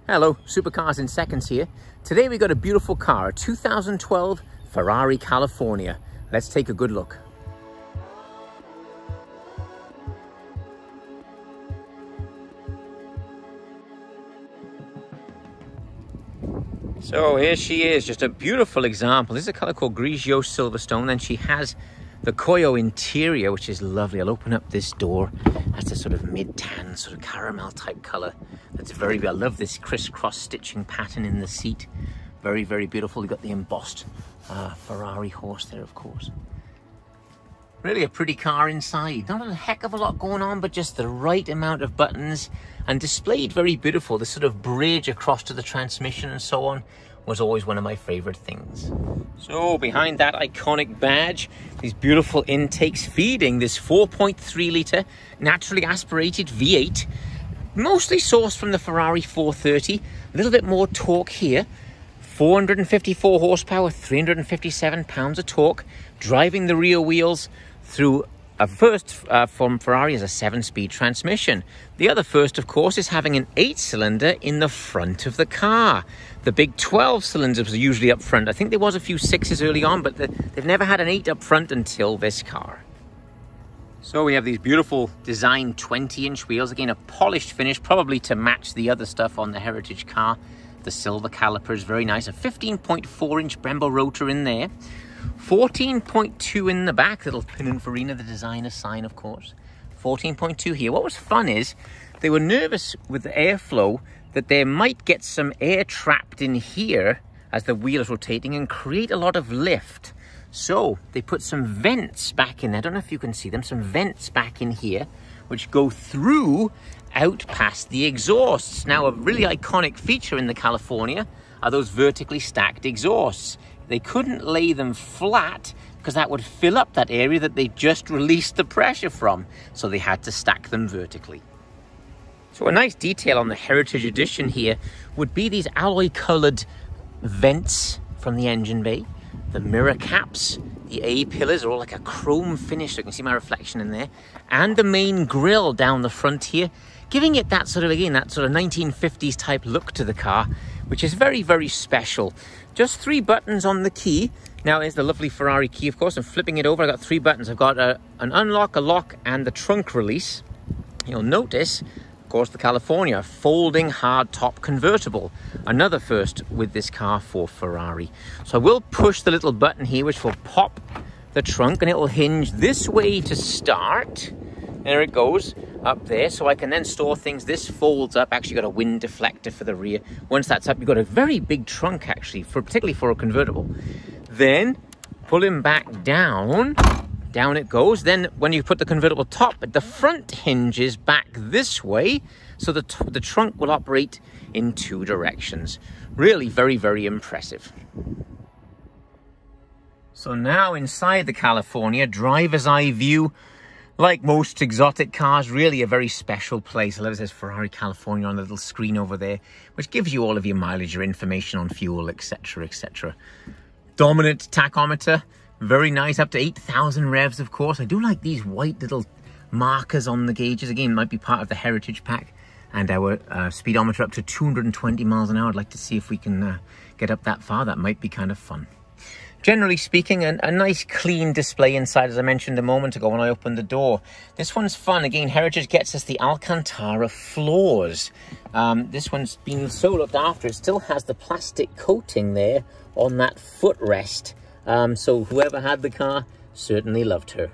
Hello, Supercars in Seconds here. Today we got a beautiful car, a 2012 Ferrari California. Let's take a good look. So here she is, just a beautiful example. This is a color called Grigio Silverstone, and she has the Koyo interior, which is lovely. I'll open up this door. That's a sort of mid-tan, sort of caramel type color. That's very, I love this crisscross stitching pattern in the seat. Very, very beautiful. You've got the embossed Ferrari horse there, of course. Really a pretty car inside. Not a heck of a lot going on, but just the right amount of buttons and displayed very beautiful. This sort of bridge across to the transmission and so on was always one of my favorite things. So behind that iconic badge, these beautiful intakes feeding this 4.3 litre naturally aspirated V8, mostly sourced from the Ferrari 430. A little bit more torque here. 454 horsepower, 357 pounds of torque, driving the rear wheels through a first from Ferrari is a 7-speed transmission. The other first, of course, is having an 8-cylinder in the front of the car. The big 12 cylinders are usually up front. I think there was a few 6s early on, but they've never had an 8 up front until this car. So we have these beautiful design 20-inch wheels. Again, a polished finish, probably to match the other stuff on the Heritage car. The silver calipers, very nice. A 15.4-inch Brembo rotor in there. 14.2 in the back, little Pininfarina, the designer sign, of course. 14.2 here. What was fun is they were nervous with the airflow that they might get some air trapped in here as the wheel is rotating and create a lot of lift. So they put some vents back in there. I don't know if you can see them. Some vents back in here which go through out past the exhausts. Now, a really iconic feature in the California are those vertically stacked exhausts. They couldn't lay them flat because that would fill up that area that they just released the pressure from. So they had to stack them vertically. So a nice detail on the Heritage Edition here would be these alloy-colored vents from the engine bay. The mirror caps, the A-pillars are all like a chrome finish, so you can see my reflection in there. And the main grille down the front here, giving it that sort of, again, that sort of 1950s type look to the car, which is very, very special. Just 3 buttons on the key. Now, there's the lovely Ferrari key, of course. I'm flipping it over. I've got 3 buttons. I've got an unlock, a lock, and the trunk release. You'll notice, of course, the California, folding hardtop convertible. Another first with this car for Ferrari. So I will push the little button here, which will pop the trunk, and it will hinge this way to start. There it goes, up there, so I can then store things. This folds up. Actually got a wind deflector for the rear. Once that's up, you've got a very big trunk, actually, particularly for a convertible. Then, pulling back down it goes. Then, when you put the convertible top, the front hinges back this way, so the trunk will operate in 2 directions. Really very, very impressive. So now, inside the California, driver's eye view. Like most exotic cars, really a very special place. I love it says Ferrari California on the little screen over there, which gives you all of your mileage, your information on fuel, etc., etc. Dominant tachometer, very nice, up to 8,000 revs, of course. I do like these white little markers on the gauges. Again, might be part of the Heritage pack. And our speedometer up to 220 miles an hour. I'd like to see if we can get up that far. That might be kind of fun. Generally speaking, a nice clean display inside, as I mentioned a moment ago when I opened the door. This one's fun. Again, Heritage gets us the Alcantara floors. This one's been so looked after. It still has the plastic coating there on that footrest. So whoever had the car certainly loved her.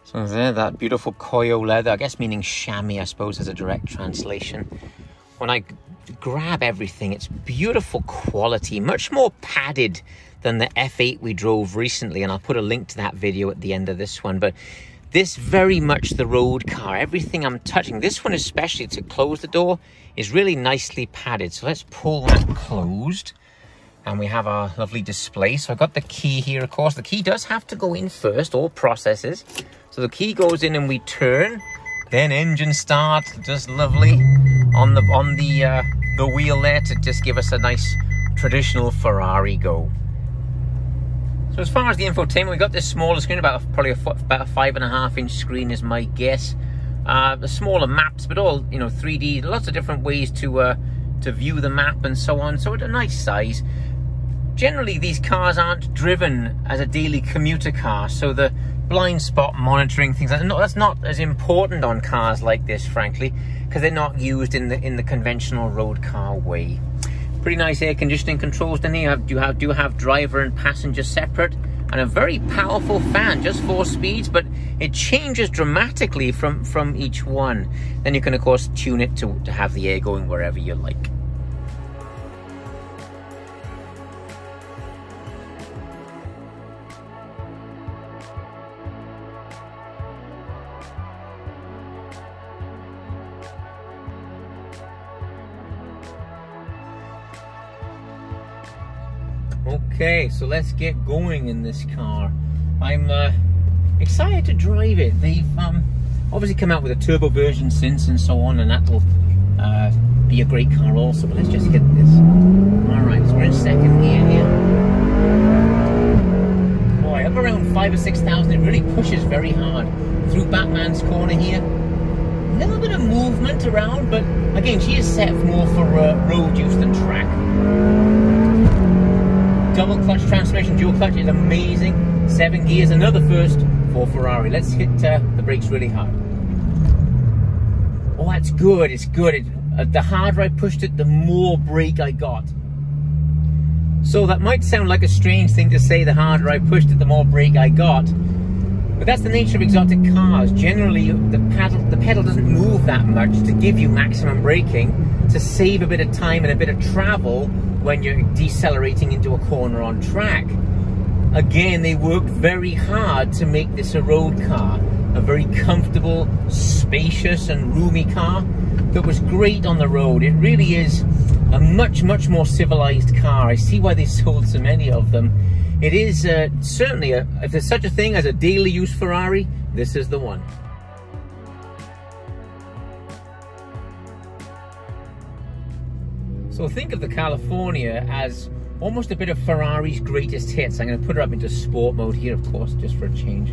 So there, that beautiful Koyo leather, I guess meaning chamois, I suppose, as a direct translation. When I grab everything, it's beautiful quality, much more padded than the F8 we drove recently, and I'll put a link to that video at the end of this one. But this very much the road car. Everything I'm touching, this one especially to close the door, is really nicely padded. So let's pull that closed, and we have our lovely display. So I've got the key here, of course. The key does have to go in first, all processes. So the key goes in and we turn, then engine start, just lovely on the wheel there to just give us a nice traditional Ferrari go. So as far as the infotainment, we got this smaller screen, about a 5.5-inch screen is my guess. The smaller maps, but all, you know, 3D, lots of different ways to to view the map and so on. So it's a nice size. Generally, these cars aren't driven as a daily commuter car, so the blind spot monitoring, things like that, no, that's not as important on cars like this, frankly, because they're not used in the conventional road car way. Pretty nice air conditioning controls down here. Do have driver and passenger separate, and a very powerful fan, just 4 speeds, but it changes dramatically from each one. Then you can of course tune it to have the air going wherever you like. Okay, so let's get going in this car. I'm excited to drive it. They've obviously come out with a turbo version since and so on, and that will be a great car also. But let's just hit this. Alright, so we're in second gear here. Boy, up around 5,000 or 6,000, it really pushes very hard. Through Batman's corner here. A little bit of movement around, but again, she is set more for road use than track. Double clutch transmission, dual clutch is amazing. 7 gears, another first for Ferrari. Let's hit the brakes really hard. Oh, that's good, it's good. The harder I pushed it, the more brake I got. So that might sound like a strange thing to say, the harder I pushed it, the more brake I got. But that's the nature of exotic cars. Generally, the pedal doesn't move that much to give you maximum braking, to save a bit of time and a bit of travel when you're decelerating into a corner on track. Again, they worked very hard to make this a road car, a very comfortable, spacious and roomy car that was great on the road. It really is a much more civilized car. I see why they sold so many of them. It is certainly, if there's such a thing as a daily use Ferrari, this is the one. So think of the California as almost a bit of Ferrari's greatest hits. I'm going to put her up into sport mode here, of course, just for a change.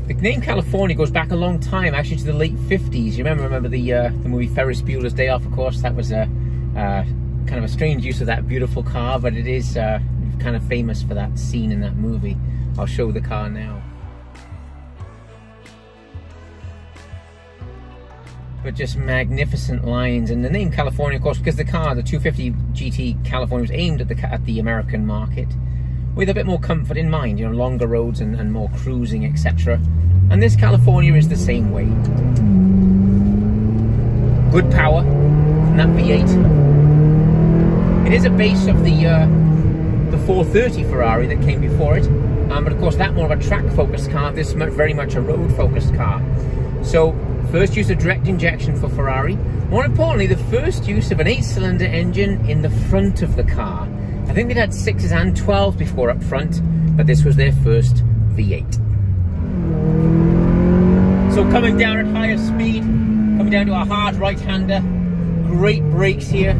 The name California goes back a long time, actually to the late 50s. You remember the movie Ferris Bueller's Day Off, of course. That was a kind of a strange use of that beautiful car, but it is kind of famous for that scene in that movie. I'll show the car now. But just magnificent lines, and the name California, of course, because the car, the 250 GT California, was aimed at the American market with a bit more comfort in mind, you know, longer roads and more cruising, etc. And this California is the same way. Good power from that V8. It is a base of the 430 Ferrari that came before it, but of course that more of a track-focused car. This is very much a road-focused car. So first use of direct injection for Ferrari. More importantly, the first use of an 8-cylinder engine in the front of the car. I think they'd had 6s and 12s before up front, but this was their first V8. So coming down at higher speed, coming down to a hard right-hander, great brakes here.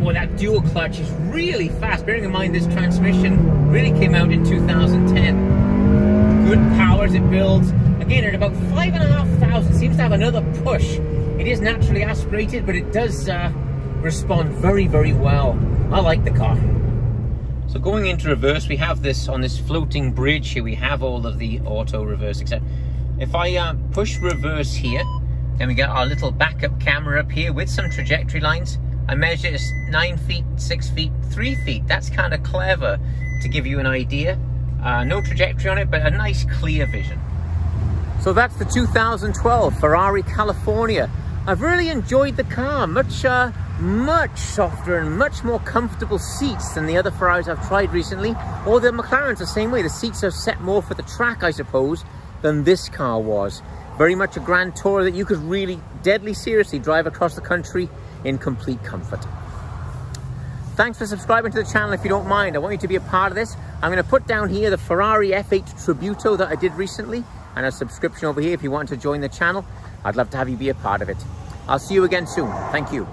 Boy, that dual clutch is really fast, bearing in mind this transmission really came out in 2010. Good power as it builds. Again, at about 5,500, seems to have another push. It is naturally aspirated, but it does respond very well. I like the car. So going into reverse, we have this on this floating bridge here. We have all of the auto reverse, except if I push reverse here, then we get our little backup camera up here with some trajectory lines. I measure it's 9 feet, 6 feet, 3 feet. That's kind of clever to give you an idea. No trajectory on it, but a nice clear vision. So that's the 2012 Ferrari California. I've really enjoyed the car. Much softer and much more comfortable seats than the other Ferraris I've tried recently. Or the McLaren's the same way. The seats are set more for the track, I suppose, than this car was. Very much a Grand Tourer that you could really deadly seriously drive across the country in complete comfort. Thanks for subscribing to the channel if you don't mind. I want you to be a part of this. I'm going to put down here the Ferrari F8 Tributo that I did recently, and a subscription over here if you want to join the channel. I'd love to have you be a part of it. I'll see you again soon. Thank you.